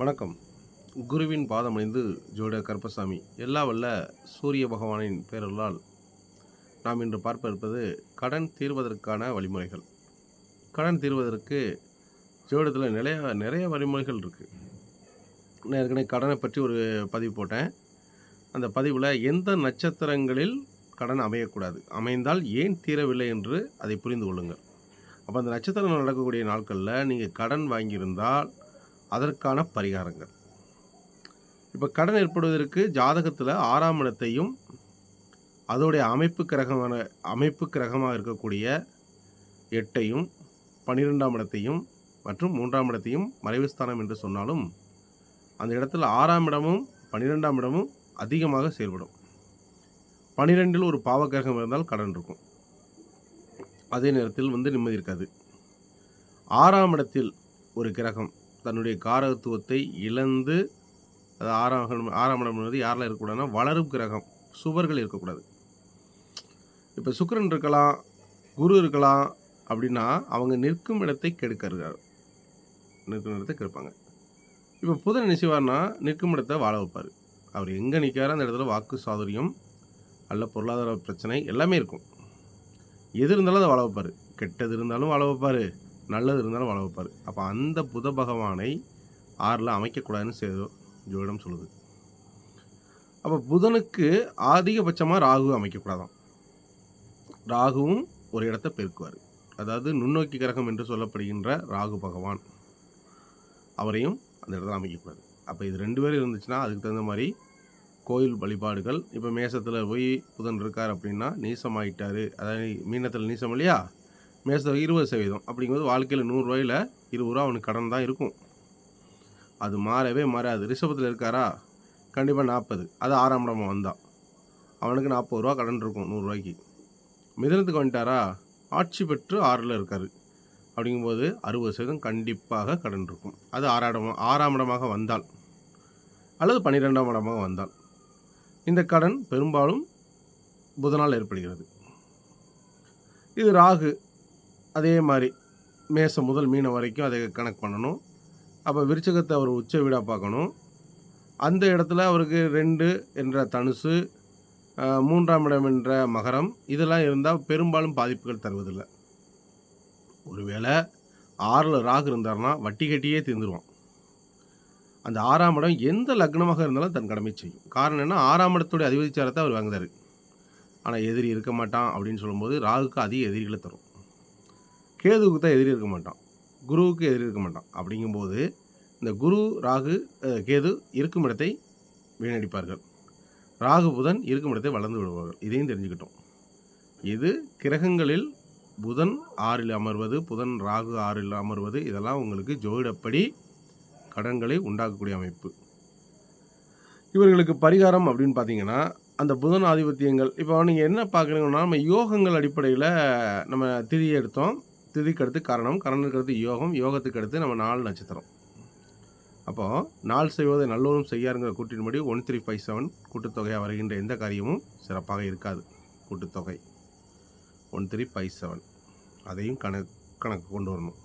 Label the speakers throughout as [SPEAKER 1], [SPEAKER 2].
[SPEAKER 1] வணக்கம். குருவின் பாதமணிந்து ஜோதிடர் கருப்பசாமி. எல்லா வல்ல சூரிய பகவானின் பேரருளால் நாம் இன்று பார்க்க இருப்பது கடன் தீர்வதற்கான வழிமுறைகள். கடன் தீர்வதற்கு ஜோதிடத்தில் நிறைய வழிமுறைகள் இருக்குது. நான் ஏற்கனவே கடனை பற்றி ஒரு பதிவு போட்டேன். அந்த பதிவில் எந்த நட்சத்திரங்களில் கடன் அமையக்கூடாது, அமைந்தால் ஏன் தீரவில்லை என்று அதை புரிந்து கொள்ளுங்கள். அப்போ அந்த நட்சத்திரம் நடக்கக்கூடிய நாட்களில் நீங்கள் கடன் வாங்கியிருந்தால் அதற்கான பரிகாரங்கள். இப்போ கடன் ஏற்படுவதற்கு ஜாதகத்தில் 6ஆம் இடத்தையும் அதோடைய அமைப்பு கிரகமாக இருக்கக்கூடிய 8ஐயும் 12ஆம் இடத்தையும் மற்றும் 3ஆம் இடத்தையும் மறைவு ஸ்தானம் என்று சொன்னாலும் அந்த இடத்துல 6ஆம் இடமும் 12ஆம் இடமும் அதிகமாக செயல்படும். 12இல் ஒரு பாவக்கிரகம் இருந்தால் கடன் இருக்கும். அதே நேரத்தில் நிம்மதி இருக்காது. 6ஆம் இடத்தில் ஒரு கிரகம் தன்னுடைய காரகத்துவத்தை இழந்து, அது 6ஆம் இடம் என்பது யாரெல்லாம் இருக்கக்கூடாதுன்னா வளரும் கிரகம், சுவர்கள் இருக்கக்கூடாது. இப்போ சுக்கிரன் இருக்கலாம், குரு இருக்கலாம். அப்படின்னா அவங்க நிற்கும் இடத்தை கெடுக்கிறார், நிற்கும் இடத்தை கெடுப்பாங்க. இப்போ புதன் என்ன செய்வார்னா நிற்கும் இடத்தை வாழ வைப்பார். அவர் எங்கே நிற்காரோ அந்த இடத்துல வாக்கு சாதுரியம் அல்ல பொருளாதார பிரச்சனை எல்லாமே இருக்கும். எது இருந்தாலும் அதை வாழ வைப்பார். கெட்டது இருந்தாலும் வாழ வைப்பார், நல்லது இருந்தாலும் வாழ வைப்பார். அப்போ அந்த புத பகவானை 6ல் அமைக்கக்கூடாதுன்னு ஜோதிடம் சொல்லுது. அப்போ புதனுக்கு அதிகபட்சமாக ராகு அமைக்கக்கூடாதான். ராகுவும் ஒரு இடத்தை பெருக்குவார். அதாவது நுண்ணோக்கி கிரகம் என்று சொல்லப்படுகின்ற ராகு பகவான், அவரையும் அந்த இடத்துல அமைக்கக்கூடாது. அப்போ இது 2 பேரும் இருந்துச்சுன்னா அதுக்கு தகுந்த மாதிரி கோயில் வழிபாடுகள். இப்போ மேசத்தில் போய் புதன் இருக்கார் அப்படின்னா நீசமாயிட்டார், அதாவது மீனத்தில் நீசம் இல்லையா, மேசத்தில் 20% அப்படிங்கும்போது வாழ்க்கையில் 100 ரூபாயில் 20 ரூபா அவனுக்கு கடன் தான் இருக்கும். அது மாறவே மாறாது. ரிஷபத்தில் இருக்காரா, கண்டிப்பாக 40, அது 6ஆம் இடமா வந்தான் அவனுக்கு 40 ரூபா கடன் இருக்கும் 100 ரூபாய்க்கு. மிதனத்துக்கு வந்துட்டாரா, ஆட்சி பெற்று 6ல் இருக்கார் அப்படிங்கும்போது 60% கண்டிப்பாக கடன் இருக்கும். அது 6ஆம் இடமாக வந்தால் அல்லது 12ஆம் இடமாக வந்தால் இந்த கடன் பெரும்பாலும் புதனால் ஏற்படுகிறது. இது ராகு அதே மாதிரி மேசம் முதல் மீனம் வரைக்கும் அதை கணக்கு பண்ணணும். அப்போ விருச்சகத்தை அவர் உச்ச வீடாக பார்க்கணும். அந்த இடத்துல அவருக்கு 2 என்ற தனுசு, 3ஆம் இடம் என்ற மகரம், இதெல்லாம் இருந்தால் பெரும்பாலும் பாதிப்புகள் தருவதில்லை. ஒருவேளை 6ல் ராகு இருந்தார்னா வட்டி கட்டியே தீர்ந்துருவான். அந்த 6ஆம் இடம் எந்த லக்னமாக இருந்தாலும் தன் கடமை செய்யும். காரணம் என்ன, 6ஆம் இடத்துடைய அதிபதிச்சாரத்தை அவர் வாங்குதார். ஆனால் எதிரி இருக்க மாட்டான் அப்படின்னு சொல்லும்போது ராகுக்கு அதிக எதிரிகளை தரும். கேதுவுக்கு தான் எதிரி இருக்க மாட்டான், குருவுக்கு எதிரி இருக்க மாட்டான். அப்படிங்கும்போது இந்த குரு ராகு கேது இருக்கும் இடத்தை வீணடிப்பார்கள். ராகு புதன் இருக்கும் இடத்தை வளர்ந்து விடுவார்கள். இதையும் தெரிஞ்சுக்கிட்டோம். இது கிரகங்களில் புதன் 6ல் அமர்வது, புதன் ராகு 6ல் அமர்வது, இதெல்லாம் உங்களுக்கு ஜோதிடப்படி கடன்களை உண்டாக்கக்கூடிய அமைப்பு. இவர்களுக்கு பரிகாரம் அப்படின்னு பார்த்தீங்கன்னா அந்த புதன் ஆதிபத்தியங்கள். இப்போ நீங்கள் என்ன பார்க்குறீங்கன்னா, நம்ம யோகங்கள் அடிப்படையில் நம்ம திதியை எடுத்தோம். திதிக்கு அடுத்து கரணம், கரணத்துக்கு அடுத்து யோகம், யோகத்துக்கு அடுத்து நம்ம 4 நட்சத்திரம். அப்போது நாள் செய்வதை நல்லோரும் செய்யாருங்கிற கூட்டின்படி 1357 கூட்டுத்தொகையாக வருகின்ற எந்த காரியமும் சிறப்பாக இருக்காது. கூட்டுத்தொகை 1357 அதையும் கணக்கு கொண்டு வரணும்.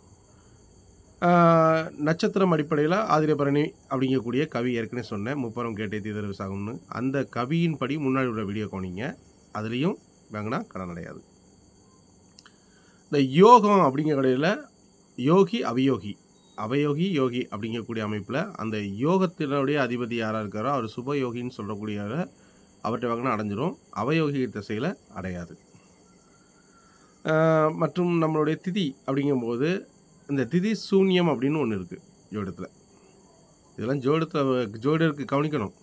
[SPEAKER 1] நட்சத்திரம் அடிப்படையில் ஆதிரபரணி அப்படிங்கக்கூடிய கவி ஏற்கனவே சொன்னேன், முப்பரம் கேட்டே தீதர் விசாகம்னு. அந்த கவியின் படி முன்னாடி உள்ள வீடியோ கவனிங்க, அதுலேயும் வாங்கினா கடன் அடையாது. இந்த யோகம் அப்படிங்கிற கடையில் யோகி அவயோகி, அவயோகி யோகி அப்படிங்கக்கூடிய அமைப்பில் அந்த யோகத்தினுடைய அதிபதி யாராக இருக்காரோ அவர் சுபயோகின்னு சொல்லக்கூடிய அவர்கிட்ட வாங்கினா அடைஞ்சிரும். அவயோகி திசையில் அடையாது. மற்றும் நம்மளுடைய திதி அப்படிங்கும்போது இந்த திதி சூன்யம் அப்படின்னு ஒன்று இருக்குது ஜோதிடத்தில். இதெல்லாம் ஜோதிடருக்கு கவனிக்கணும்.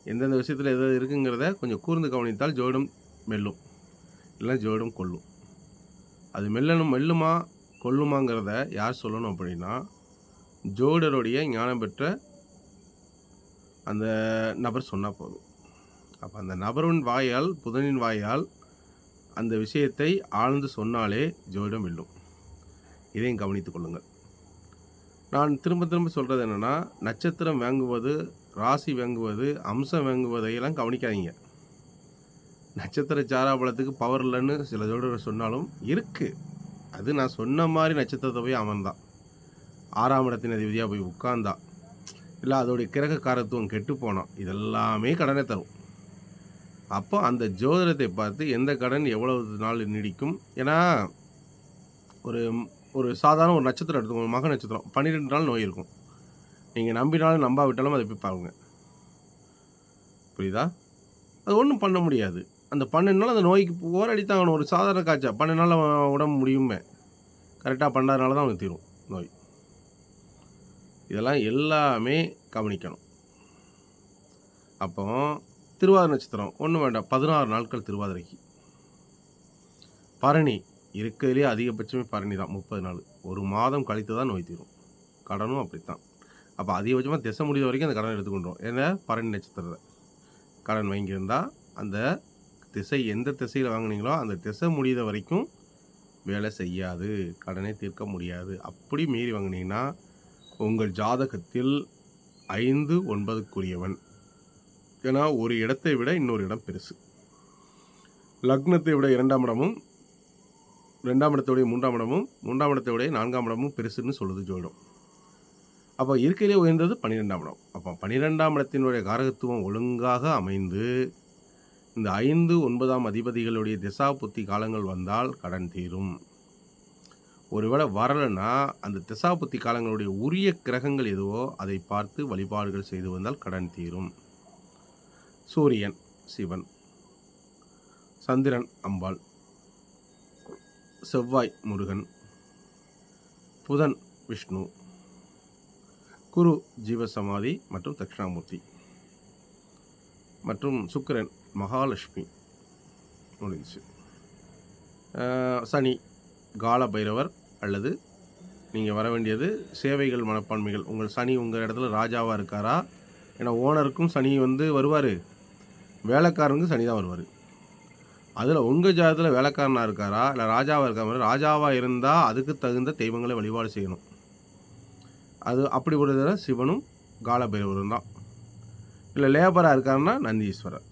[SPEAKER 1] எந்தெந்த விஷயத்தில் எதாவது இருக்குங்கிறத கொஞ்சம் கூர்ந்து கவனித்தால் ஜோதிடம் மெல்லும், இல்லைன்னா ஜோதிடம் கொல்லும். அது மெல்லுமா கொல்லுமாங்கிறத யார் சொல்லணும் அப்படின்னா ஜோதிடருடைய ஞானம் பெற்ற அந்த நபர் சொன்னால் போதும். அப்போ அந்த நபரின் வாயால், புதனின் வாயால் அந்த விஷயத்தை ஆழ்ந்து சொன்னாலே ஜோதிடம் வெல்லும். இதையும் கவனித்துக் கொள்ளுங்கள். நான் திரும்ப சொல்கிறது என்னென்னா, நட்சத்திரம் வாங்குவது, ராசி வாங்குவது, அம்சம் வாங்குவதையெல்லாம் கவனிக்காதீங்க. நட்சத்திர சாராபலத்துக்கு பவர் இல்லைன்னு சில ஜோதிடர்கள் சொன்னாலும் இருக்குது. அது நான் சொன்ன மாதிரி நட்சத்திரத்தை போய் அமர்ந்தான், 6ஆம் இடத்தின் அதிபதியாக போய் உட்கார்ந்தா, இல்லை அதோடைய கிரக காரத்துவம் கெட்டு போனோம், இதெல்லாமே கடனை தரும். அப்போ அந்த ஜோதிடத்தை பார்த்து எந்த கடன் எவ்வளவு நாள் நீடிக்கும். ஏன்னா ஒரு ஒரு சாதாரண ஒரு நட்சத்திரம் எடுத்துக்கோங்க, மக நட்சத்திரம் 12 நாள் நோய் இருக்கும். நீங்கள் நம்பினாலும் நம்பாவிட்டாலும் அதை போய் பாருங்க. புரியுதா? அது ஒன்றும் பண்ண முடியாது. அந்த 12 நாள் அந்த நோய்க்கு போராடி தான் ஆகணும். ஒரு சாதாரண காய்ச்சல் 12 நாளில் உடம்பு முடியுமே, கரெக்டாக 12 நாள் தான் அவனுக்கு தீரும் நோய். இதெல்லாம் எல்லாமே கவனிக்கணும். அப்போ திருவாதிரை நட்சத்திரம் ஒன்றும் வேண்டாம், 16 நாட்கள் திருவாதிரைக்கு. பரணி இருக்கிறதுலே அதிகபட்சமே பரணி தான் 30 நாள். ஒரு மாதம் கழித்து தான் நோய் தீரும். கடனும் அப்படித்தான். அப்போ அதிகபட்சமாக திசை முடிந்த வரைக்கும் அந்த கடன் எடுத்துக்கொண்டோம். ஏன்னா பரணி நட்சத்திரத்தை கடன் வாங்கியிருந்தால் அந்த திசை எந்த திசையில் வாங்கினீங்களோ அந்த திசை முடிந்த வரைக்கும் வேலை செய்யாது, கடனை தீர்க்க முடியாது. அப்படி மீறி வாங்கினீங்கன்னா உங்கள் ஜாதகத்தில் 5, 9க்குரியவன். ஏன்னா ஒரு இடத்தை விட இன்னொரு இடம் பெருசு. லக்னத்தை விட 2ஆம் இடமும், 2ஆம் இடத்தை விட 3ஆம் இடமும், 3ஆம் இடத்தை விட 4ஆம் இடமும் பெருசுன்னு சொல்லுது ஜோதிடம். அப்போ இருக்கையிலே உயர்ந்தது 12ஆம் இடம். அப்போ 12ஆம் இடத்தினுடைய காரகத்துவம் ஒழுங்காக அமைந்து இந்த 5, 9ஆம் அதிபதிகளுடைய திசா புத்தி காலங்கள் வந்தால் கடன் தீரும். ஒருவேளை வரலைன்னா அந்த திசா புத்தி காலங்களுடைய உரிய கிரகங்கள் எதுவோ அதை பார்த்து வழிபாடுகள் செய்து வந்தால் கடன் தீரும். சூரியன் சிவன், சந்திரன் அம்பாள், செவ்வாய் முருகன், புதன் விஷ்ணு, குரு ஜீவசமாதி மற்றும் தட்சிணாமூர்த்தி, மற்றும் சுக்கிரன் மகாலட்சுமி முடிஞ்சு. சனி கால பைரவர், அல்லது நீங்கள் வர வேண்டியது சேவைகள் மனப்பான்மைகள். உங்கள் சனி உங்கள் இடத்துல ராஜாவாக இருக்காரா? ஏன்னா ஓனருக்கும் சனி வருவார், வேலைக்காரனுக்கும் சனி தான் வருவார். அதில் உங்கள் ஜாதகத்தில் வேலைக்காரனாக இருக்காரா இல்லை ராஜாவாக இருக்காரு? ராஜாவாக இருந்தால் அதுக்கு தகுந்த தெய்வங்களை வழிபாடு செய்யணும். அது அப்படி ஒரு தடவை சிவனும் காலபைரவரும் தான். இல்லை லேபராக இருக்காருன்னா நந்தீஸ்வரர்.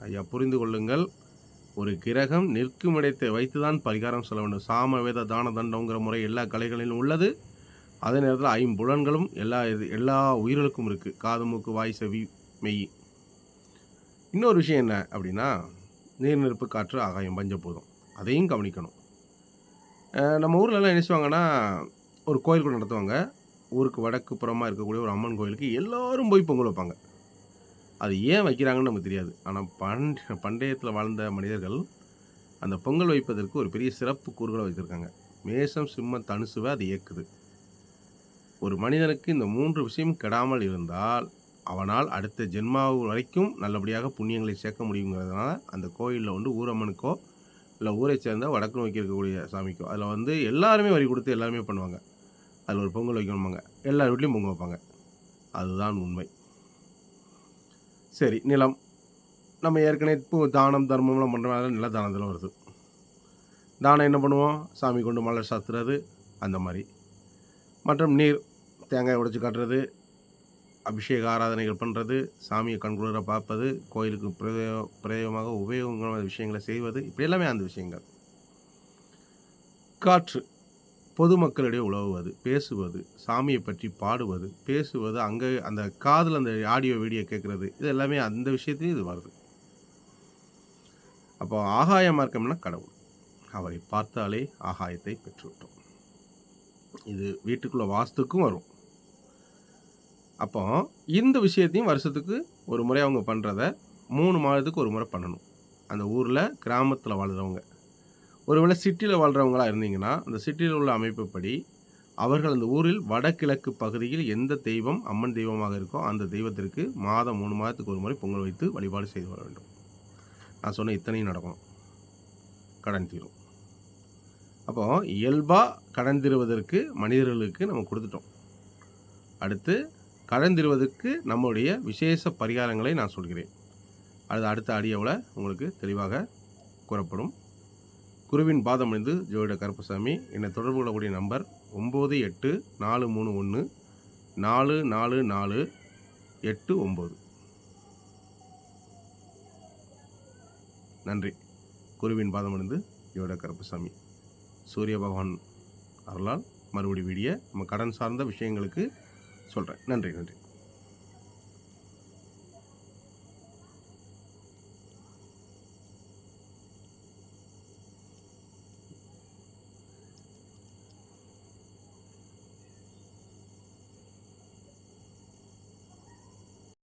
[SPEAKER 1] ஐயா புரிந்து கொள்ளுங்கள், ஒரு கிரகம் நிற்கும் இடத்தை வைத்து தான் பரிகாரம் சொல்ல வேண்டும். சாமவேத தான தண்டங்கிற முறை எல்லா கலைகளிலும் உள்ளது. அதே நேரத்தில் 5 புலன்களும் எல்லா உயிர்களுக்கும் இருக்குது. காது, மூக்கு, வாய், செவி, மெய். இன்னொரு விஷயம் என்ன அப்படின்னா, நீர், நெருப்பு, காற்று, ஆகாயம், பஞ்சபூதம், அதையும் கவனிக்கணும். நம்ம ஊர்லலாம் என்ன செய்வாங்கன்னா, ஒரு கோயில் கூட நடத்துவாங்க. ஊருக்கு வடக்கு புறமாக இருக்கக்கூடிய ஒரு அம்மன் கோயிலுக்கு எல்லோரும் போய் பொங்கல் வைப்பாங்க. அது ஏன் வைக்கிறாங்கன்னு நமக்கு தெரியாது. ஆனால் பண்டையத்தில் வாழ்ந்த மனிதர்கள் அந்த பொங்கல் வைப்பதற்கு ஒரு பெரிய சிறப்பு கூறுகளை வைத்திருக்காங்க. மேஷம், சிம்மம், தனுசுவை அது இயக்குது. ஒரு மனிதனுக்கு இந்த 3 விஷயம் கெடாமல் இருந்தால் அவனால் அடுத்த ஜென்மாவு வரைக்கும் நல்லபடியாக புண்ணியங்களை சேர்க்க முடியுங்கிறதுனால அந்த கோயிலில் ஊரம்மனுக்கோ இல்லை ஊரை சேர்ந்த வடக்கு நோக்கி இருக்கக்கூடிய சாமிக்கோ அதில் எல்லாருமே வரி கொடுத்து எல்லாருமே பண்ணுவாங்க. அதில் ஒரு பொங்கல் வைக்கணுமாங்க, எல்லார் வீட்லேயும் பொங்கல் வைப்பாங்க. அதுதான் உண்மை. சரி, நிலம் நம்ம ஏற்கனவே இப்போ தானம் தர்மம்லாம் பண்ணுறதுனால நில தானத்தில் வருது. தானம் என்ன பண்ணுவோம்? சாமி கொண்டு மலர் சாத்துறது, அந்த மாதிரி. மற்றும் நீர், தேங்காய் உடைச்சி காட்டுறது, அபிஷேக ஆராதனைகள் பண்ணுறது, சாமியை கண்குளிர பார்ப்பது, கோயிலுக்கு பிரயோகமாக உபயோகமான விஷயங்களை செய்வது, இப்படி எல்லாமே அந்த விஷயங்கள். காற்று, பொதுமக்களிடையே உழவுவது, பேசுவது, சாமியை பற்றி பாடுவது, பேசுவது, அங்கே அந்த காதில் அந்த ஆடியோ வீடியோ கேட்குறது, இது எல்லாமே அந்த விஷயத்தையும் இது வருது. அப்போ ஆகாய மார்க்கம்னா கடவுள், அவரை பார்த்தாலே ஆகாயத்தை பெற்றுவிட்டோம். இது வீட்டுக்குள்ள வாஸ்துக்கும் வரும். அப்போ இந்த விஷயத்தையும் வருஷத்துக்கு ஒரு முறை அவங்க பண்ணுறத 3 மாதத்துக்கு ஒரு முறை பண்ணணும். அந்த ஊரில் கிராமத்தில் வாழ்கிறவங்க, ஒருவேளை சிட்டியில் வாழ்கிறவங்களா இருந்தீங்கன்னா அந்த சிட்டியில் உள்ள அமைப்புப்படி அவர்கள் அந்த ஊரில் வடகிழக்கு பகுதியில் எந்த தெய்வம் அம்மன் தெய்வமாக இருக்கோ அந்த தெய்வத்திற்கு மாதம் 3 மாதத்துக்கு ஒரு முறை பொங்கல் வைத்து வழிபாடு செய்து வர வேண்டும். நான் சொன்ன இத்தனையும் நடக்கும், கடன் தீரும். அப்போ இயல்பாக கடன் தீருவதற்கு மனிதர்களுக்கு நம்ம கொடுத்துட்டோம். அடுத்து கடன் தீருவதற்கு நம்முடைய விசேஷ பரிகாரங்களை நான் சொல்கிறேன். அது அடுத்த ஆடியோவில் உங்களுக்கு தெளிவாக கூறப்படும். குருவின் பாதம் அணிந்து ஜோதிட கருப்பசாமி. என்னை தொடர்பு கொள்ளக்கூடிய நம்பர் 9843144489. நன்றி. குருவின் பாதம் அணிந்து ஜோதிட கருப்பசாமி. சூரிய பகவான் அருளால் மறுபடி வீடியோ நம்ம கடன் சார்ந்த விஷயங்களுக்கு சொல்கிறேன். நன்றி.